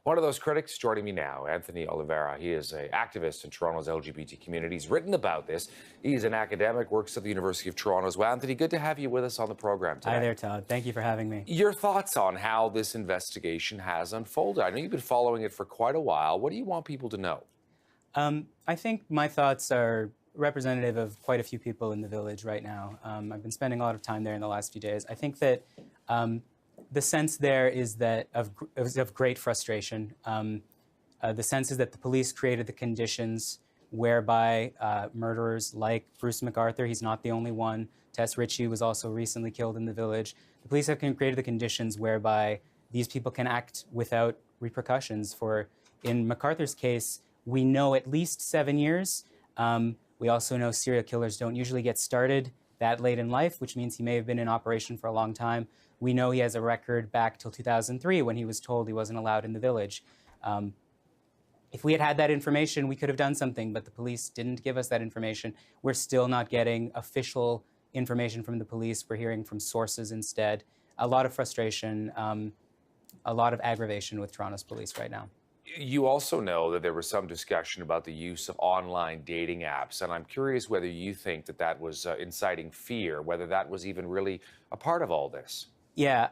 One of those critics joining me now, Anthony Oliveira. He is an activist in Toronto's LGBT community. He's written about this. He's an academic, works at the University of Toronto as well. Anthony, good to have you with us on the program Hi today. there, Todd. Thank you for having me. Your thoughts on how this investigation has unfolded? I know you've been following it for quite a while. What do you want people to know? I think my thoughts are representative of quite a few people in the village right now. I've been spending a lot of time there in the last few days. I think that the sense there is that of great frustration. The sense is that the police created the conditions whereby murderers like Bruce McArthur, he's not the only one. Tess Ritchie was also recently killed in the village. The police have created the conditions whereby these people can act without repercussions. In McArthur's case, we know at least 7 years. We also know serial killers don't usually get started that late in life, which means he may have been in operation for a long time. We know he has a record back till 2003 when he was told he wasn't allowed in the village. If we had had that information, we could have done something, but the police didn't give us that information. We're still not getting official information from the police. We're hearing from sources instead. A lot of frustration, a lot of aggravation with Toronto's police right now. You also know that there was some discussion about the use of online dating apps, and I'm curious whether you think that that was inciting fear, whether that was even really a part of all this. Yeah,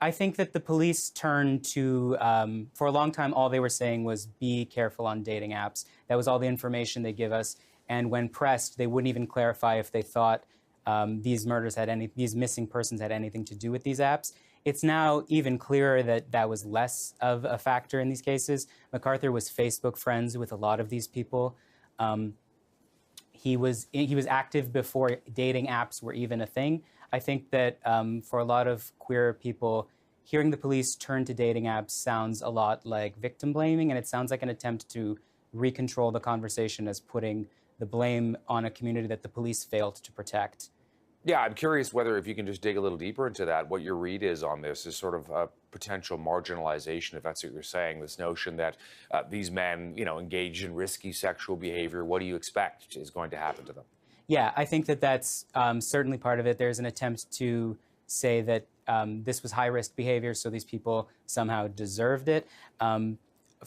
I think that the police turned to, for a long time, all they were saying was be careful on dating apps. That was all the information they give us. And when pressed, they wouldn't even clarify if they thought these missing persons had anything to do with these apps. It's now even clearer that that was less of a factor in these cases. McArthur was Facebook friends with a lot of these people. He was active before dating apps were even a thing. I think that for a lot of queer people, hearing the police turn to dating apps sounds a lot like victim blaming, and it sounds like an attempt to recontrol the conversation as putting the blame on a community that the police failed to protect. Yeah, I'm curious whether if you can just dig a little deeper into that, what your read is on this is sort of a potential marginalization, if that's what you're saying, this notion that these men, engage in risky sexual behavior. What do you expect is going to happen to them? Yeah, I think that that's certainly part of it. There's an attempt to say that this was high-risk behavior, so these people somehow deserved it.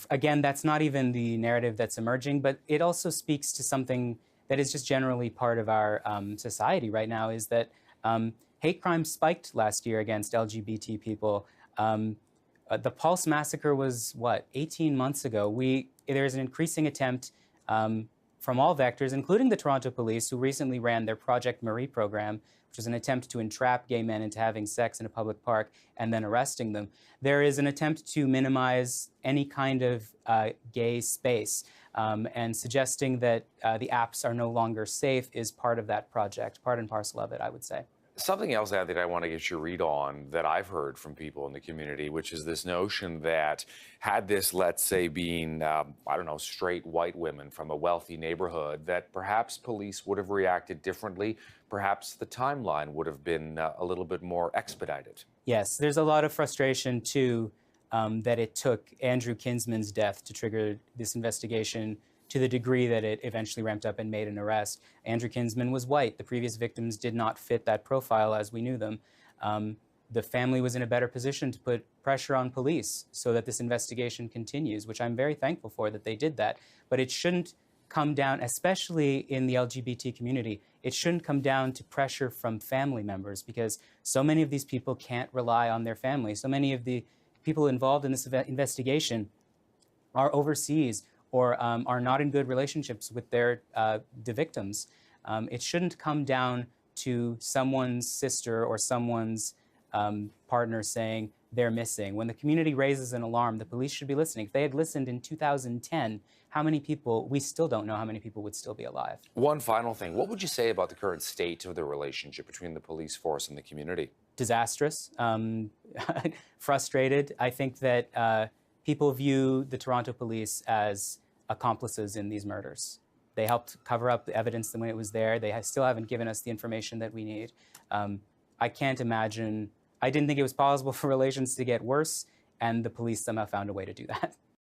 Again, that's not even the narrative that's emerging, but it also speaks to something that is just generally part of our society right now, is that hate crime spiked last year against LGBT people. The Pulse massacre was, 18 months ago. There's an increasing attempt from all vectors, including the Toronto Police, who recently ran their Project Marie program, which was an attempt to entrap gay men into having sex in a public park and then arresting them. There is an attempt to minimize any kind of gay space, and suggesting that the apps are no longer safe is part of that project, part and parcel of it, I would say. Something else, Anthony, I want to get your read on that I've heard from people in the community, which is this notion that had this, let's say, been, straight white women from a wealthy neighborhood, that perhaps police would have reacted differently. Perhaps the timeline would have been a little bit more expedited. Yes, there's a lot of frustration, too, that it took Andrew Kinsman's death to trigger this investigation to the degree that it eventually ramped up and made an arrest. Andrew Kinsman was white. The previous victims did not fit that profile as we knew them. The family was in a better position to put pressure on police so that this investigation continues, which I'm very thankful for that they did that. But it shouldn't come down, especially in the LGBT community, it shouldn't come down to pressure from family members, because so many of these people can't rely on their family. So many of the people involved in this investigation are overseas or are not in good relationships with the victims. It shouldn't come down to someone's sister or someone's partner saying they're missing. When the community raises an alarm, the police should be listening. If they had listened in 2010, how many people, we still don't know how many people would still be alive. One final thing, what would you say about the current state of the relationship between the police force and the community? Disastrous, frustrated. I think that people view the Toronto police as accomplices in these murders. They helped cover up the evidence when it was there. They still haven't given us the information that we need. I can't imagine, I didn't think it was possible for relations to get worse, and the police somehow found a way to do that.